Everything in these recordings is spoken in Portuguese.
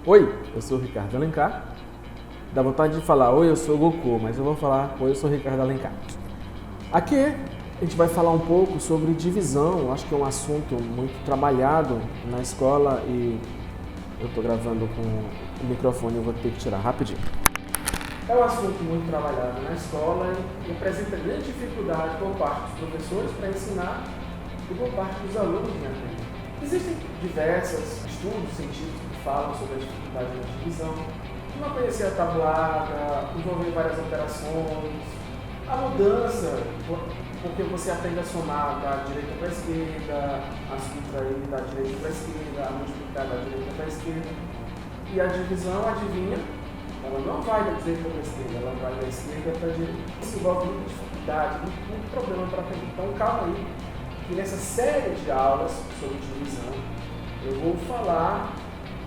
Oi, eu sou o Ricardo Alencar. Dá vontade de falar, oi, eu sou o Goku, mas eu vou falar, oi, eu sou o Ricardo Alencar. Aqui a gente vai falar um pouco sobre divisão, acho que é um assunto muito trabalhado na escola e eu estou gravando com o microfone, eu vou ter que tirar rapidinho. É um assunto muito trabalhado na escola e apresenta grande dificuldade por parte dos professores para ensinar e por parte dos alunos de aprender. Existem diversos estudos científicos que falam sobre a dificuldade da divisão, não conhecer a tabuada, envolver várias operações, a mudança, porque você aprende a somar da direita para a esquerda, a subtrair da direita para a esquerda, a multiplicar da direita para a esquerda. E a divisão, adivinha, ela não vai da direita para a esquerda, ela vai da esquerda para a direita. Isso envolve muita dificuldade, muito problema para aprender. Então calma aí, que nessa série de aulas sobre divisão, eu vou falar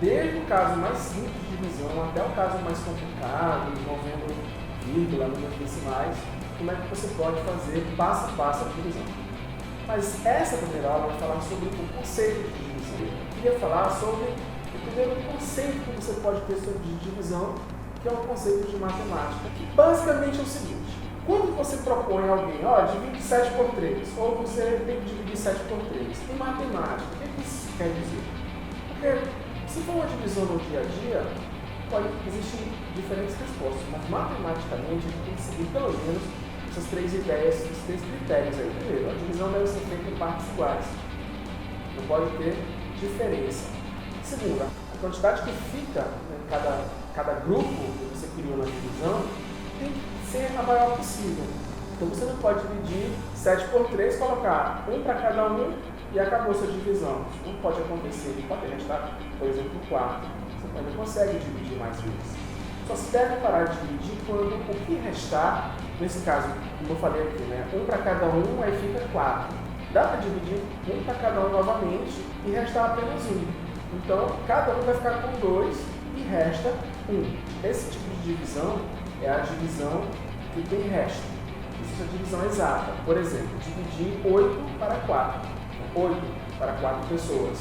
desde o caso mais simples de divisão até o caso mais complicado, envolvendo vírgula, números decimais, como é que você pode fazer passo a passo a divisão. Mas essa primeira aula vai falar sobre o conceito de divisão. Eu queria falar sobre o primeiro conceito que você pode ter sobre divisão, que é o conceito de matemática, que basicamente é o seguinte: quando você propõe a alguém, divide 7 por 3, ou você tem que dividir 7 por 3, em matemática, o que isso quer dizer? Porque se for uma divisão no dia a dia, pode existir diferentes respostas, mas matematicamente a gente tem que seguir pelo menos essas três ideias, esses três critérios aí. Primeiro, a divisão deve ser feita em partes iguais, não pode ter diferença. Segundo, a quantidade que fica em cada grupo que você criou na divisão tem que ser a maior possível. Então você não pode dividir 7 por 3, colocar um para cada um e acabou sua divisão. Isso não pode acontecer, pode restar, por exemplo, 4. Você não consegue dividir mais vezes. Só se deve parar de dividir quando o que restar, nesse caso, como eu falei aqui, um para cada um, aí fica 4. Dá para dividir um para cada um novamente e restar apenas um. Então, cada um vai ficar com 2 e resta 1. Esse tipo de divisão é a divisão que tem resto. Isso é a divisão exata. Por exemplo, dividir 8 para 4. 8 para 4 pessoas.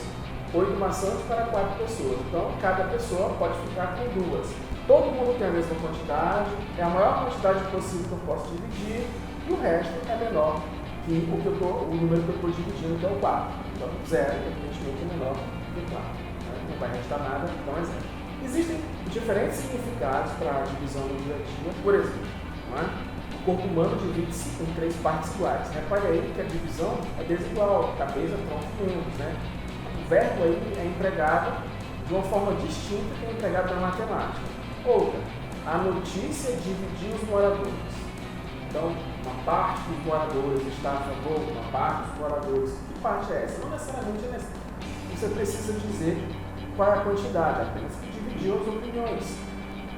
8 maçãs para 4 pessoas. Então, cada pessoa pode ficar com 2. Todo mundo tem a mesma quantidade, é a maior quantidade possível que eu posso dividir, e o resto é menor que o número que eu estou dividindo, que é o 4. Então, 0, evidentemente, é menor que 4. Não vai restar nada, então é 0. Existem diferentes significados para a divisão no dia a dia. Por exemplo, o corpo humano divide-se em 3 partes iguais. Repare aí que a divisão é desigual, cabeça, tronco e membros. O verbo aí é empregado de uma forma distinta que é empregado na matemática. Outra, a notícia dividiu os moradores. Então, uma parte dos moradores está a favor, uma parte dos moradores. Que parte é essa? Não necessariamente é necessário. Você precisa dizer qual é a quantidade, apenas que dividiu as opiniões.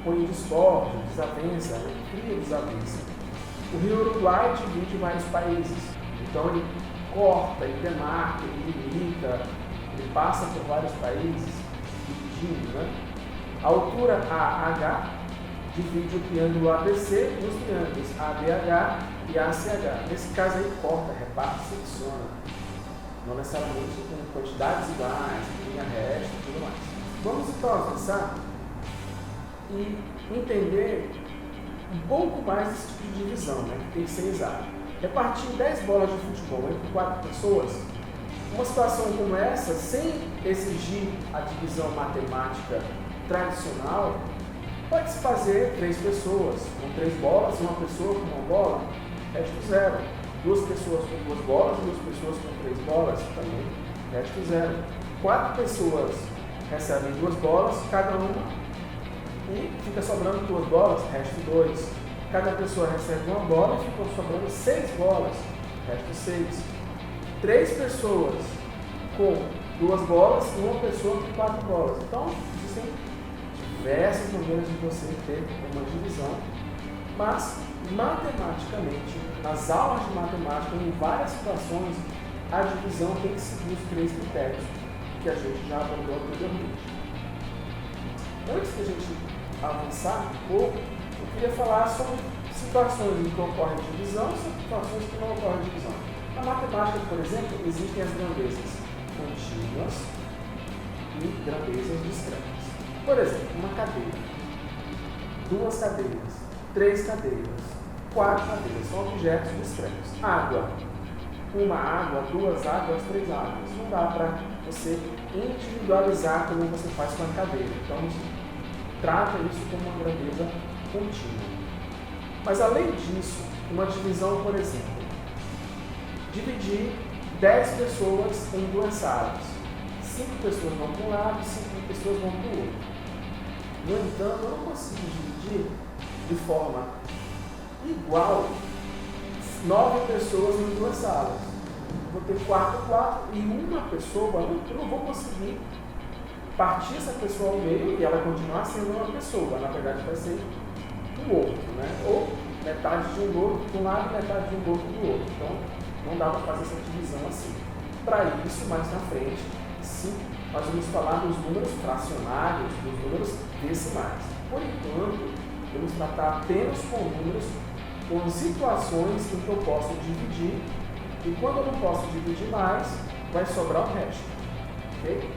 Põe discórdia, desavença, cria desavença. O Rio Uruguai divide vários países. Então, ele corta, ele demarca, ele limita, ele passa por vários países, dividindo, A altura AH divide o triângulo ABC nos triângulos ABH e ACH. Nesse caso aí, corta, reparte, secciona. Não necessariamente com quantidades iguais, linha reta e tudo mais. Vamos então avançar e entender um pouco mais desse tipo de divisão, que tem que ser exato. Repartir 10 bolas de futebol entre 4 pessoas, uma situação como essa, sem exigir a divisão matemática tradicional, pode-se fazer 3 pessoas com 3 bolas, uma pessoa com uma bola, resto 0. 2 pessoas com 2 bolas, 2 pessoas com 3 bolas, também resto 0. 4 pessoas recebem 2 bolas, cada uma, e fica sobrando 2 bolas, resto 2. Cada pessoa recebe uma bola e ficam sobrando 6 bolas, resto 6. 3 pessoas com 2 bolas e uma pessoa com 4 bolas. Então, existem diversas maneiras de você ter uma divisão, mas matematicamente, nas aulas de matemática, em várias situações, a divisão tem que seguir os 3 critérios que a gente já abordou anteriormente. Antes de a gente avançar um pouco, eu queria falar sobre situações em que ocorre divisão e situações que não ocorre divisão. Na matemática, por exemplo, existem as grandezas contínuas e grandezas discretas. Por exemplo, uma cadeira, 2 cadeiras, 3 cadeiras, 4 cadeiras, são objetos discretos. Água, 1 água, 2 águas, 3 águas. Não dá para você individualizar como você faz com a cadeira. Então, a gente trata isso como uma grandeza contínua. Mas, além disso, uma divisão, por exemplo, dividir 10 pessoas em 2 salas. 5 pessoas vão para um lado, 5 pessoas vão para o outro. No entanto, eu não consigo dividir de forma igual 9 pessoas em 2 salas. Vou ter 4 e uma pessoa, eu não vou conseguir partir essa pessoa ao meio e ela continuar sendo uma pessoa. Na verdade, vai ser um outro, né? Ou metade de um gordo de um lado e metade de um gordo do outro. Então, não dá para fazer essa divisão assim. Para isso, mais na frente, sim, nós vamos falar dos números fracionários, dos números decimais. Por enquanto, vamos tratar apenas com números, com situações em que eu posso dividir, e quando eu não posso dividir mais, vai sobrar o resto. Okay?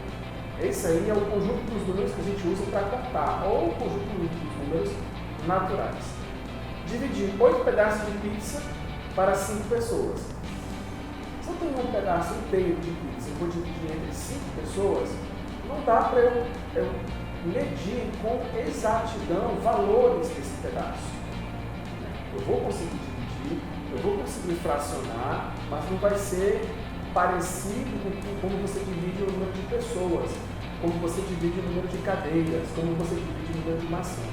Esse aí é o conjunto dos números que a gente usa para contar, ou o conjunto dos números naturais. Dividir 8 pedaços de pizza para 5 pessoas. Se eu tenho um pedaço inteiro de pizza e vou dividir entre 5 pessoas, não dá para eu medir com exatidão valores desse pedaço. Eu vou conseguir dividir, eu vou conseguir fracionar, mas não vai ser parecido com como você divide o número de pessoas, como você divide o número de cadeiras, como você divide o número de maçãs.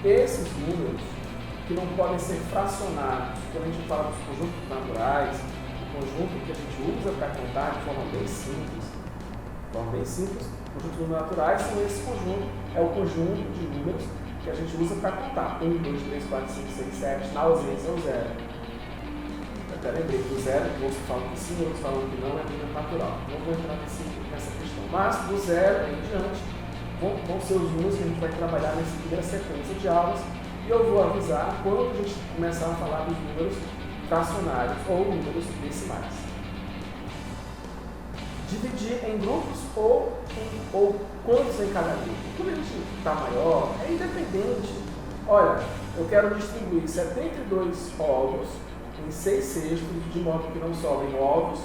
Esses números, que não podem ser fracionados, quando a gente fala dos conjuntos naturais, o conjunto que a gente usa para contar de forma bem simples, conjuntos naturais são esse conjunto, é o conjunto de números que a gente usa para contar. 1, 2, 3, 4, 5, 6, 7, na ausência é o zero. Eu até lembrei que o zero, que outros falam que sim, outros falam que não, é número natural. Não vou entrar nessa questão. Mas do zero em diante vão ser os números que a gente vai trabalhar nessa primeira sequência de aulas. E eu vou avisar quando a gente começar a falar dos números fracionários ou números decimais. Dividir em grupos ou quantos em cada grupo. Quando a gente está maior, é independente. Olha, eu quero distribuir 72 ovos em 6 cestos, de modo que não sobrem ovos,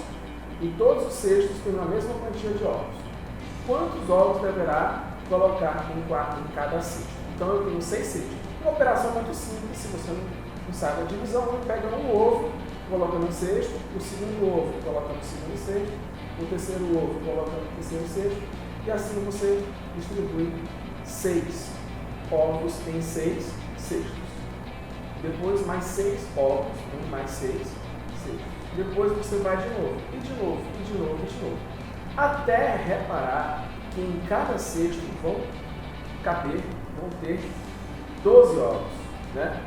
e todos os cestos têm a mesma quantia de ovos. Quantos ovos deverá colocar em cada cesto? Então eu tenho 6 cestos. Uma operação muito simples, se você não sabe a divisão, você pega um ovo, coloca no cesto, o segundo ovo coloca no segundo cesto, o terceiro ovo coloca no terceiro cesto, e assim você distribui 6 ovos em 6 cestos. Depois mais 6 ovos em mais 6 cestos. Depois você vai de novo, e de novo, e de novo, e de novo. Até reparar que em cada cesto vão ter 12 ovos, né?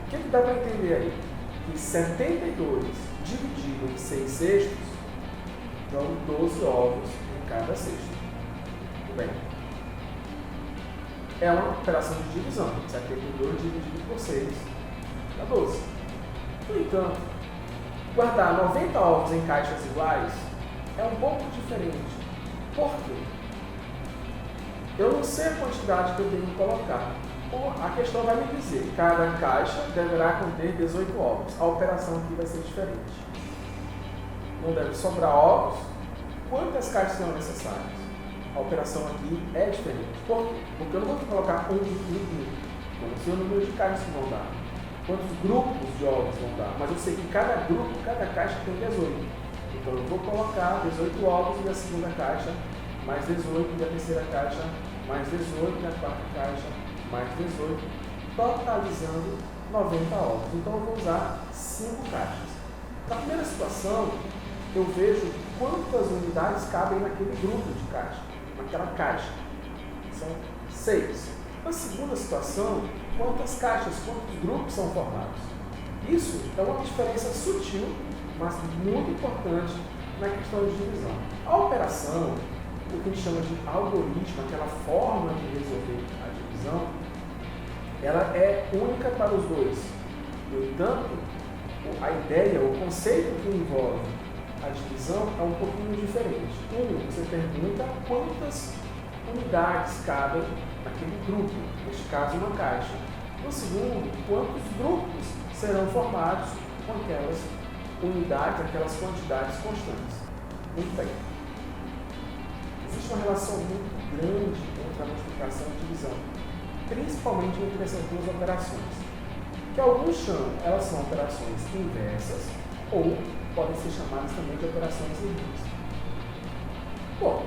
O que dá para entender aí? Que 72 dividido em 6 cestos dão 12 ovos em cada cesto. Tudo bem? É uma operação de divisão. 72 dividido por 6 dá 12. No entanto, guardar 90 ovos em caixas iguais é um pouco diferente. Por quê? Eu não sei a quantidade que eu tenho que colocar. A questão vai me dizer que cada caixa deverá conter 18 ovos. A operação aqui vai ser diferente. Não deve sobrar ovos. Quantas caixas são necessárias? A operação aqui é diferente. Por quê? Porque eu não vou colocar um. Eu não sei o número de caixas que vão dar. Quantos grupos de ovos vão dar. Mas eu sei que cada grupo, cada caixa tem 18. Então eu vou colocar 18 ovos na segunda caixa, mais 18 na terceira caixa, mais 18 na quarta caixa, mais 18, totalizando 90 ovos. Então eu vou usar 5 caixas. Na primeira situação, eu vejo quantas unidades cabem naquele grupo de caixa, naquela caixa. São 6. Na segunda situação, quantas caixas, quantos grupos são formados. Isso é uma diferença sutil, mas muito importante na questão de divisão. A operação, o que a gente chama de algoritmo, aquela forma de resolver a divisão, ela é única para os dois. No entanto, a ideia, o conceito que envolve a divisão é um pouquinho diferente. Você pergunta quantas unidades cabem naquele grupo, neste caso uma caixa. No segundo, quantos grupos serão formados com aquelas unidades, aquelas quantidades constantes. Muito bem. Existe uma relação muito grande entre a multiplicação e a divisão, principalmente entre essas duas operações, que alguns chamam, elas são operações inversas ou podem ser chamadas também de operações irmãs. Bom,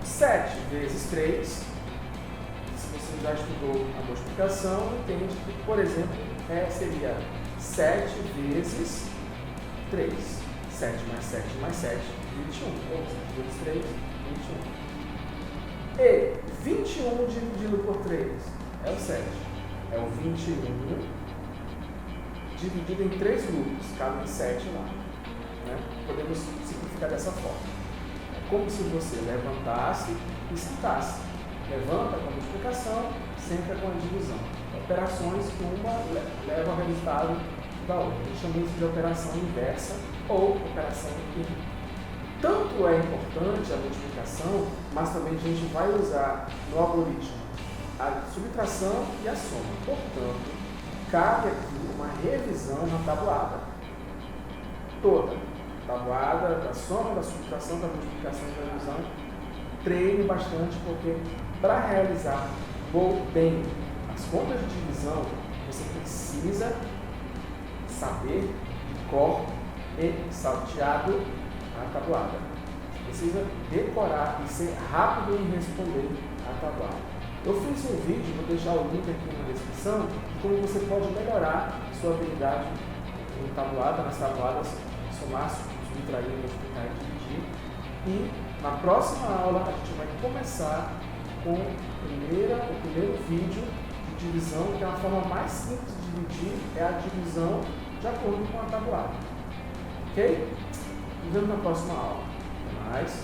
7 vezes 3, se você já estudou a multiplicação, entende que, por exemplo, seria 7 vezes 3. 7 mais 7 mais 7, 21. Ou 7 vezes 3, 21. E 21 dividido por 3 é o 7. É o 21 dividido em 3 grupos, cabem 7 lá. Né? Podemos simplificar dessa forma. É como se você levantasse e sentasse. Levanta com a multiplicação, senta com a divisão. Operações que uma leva ao resultado da outra. A gente chama isso de operação inversa ou operação irmã. Tanto é importante a multiplicação, mas também a gente vai usar no algoritmo a subtração e a soma. Portanto, cabe aqui uma revisão na tabuada. Toda. Tabuada da soma, da subtração, da multiplicação e da divisão. Treine bastante, porque para realizar bem as contas de divisão, você precisa saber de cor e salteado a tabuada. Você precisa decorar e ser rápido em responder a tabuada. Eu fiz um vídeo, vou deixar o link aqui na descrição, de como você pode melhorar a sua habilidade em tabuada, nas tabuadas, somar, subtrair, multiplicar e dividir. E na próxima aula a gente vai começar com o primeiro vídeo de divisão, que é a forma mais simples de dividir, é a divisão de acordo com a tabuada. Ok? Nos vemos na próxima aula. Até mais.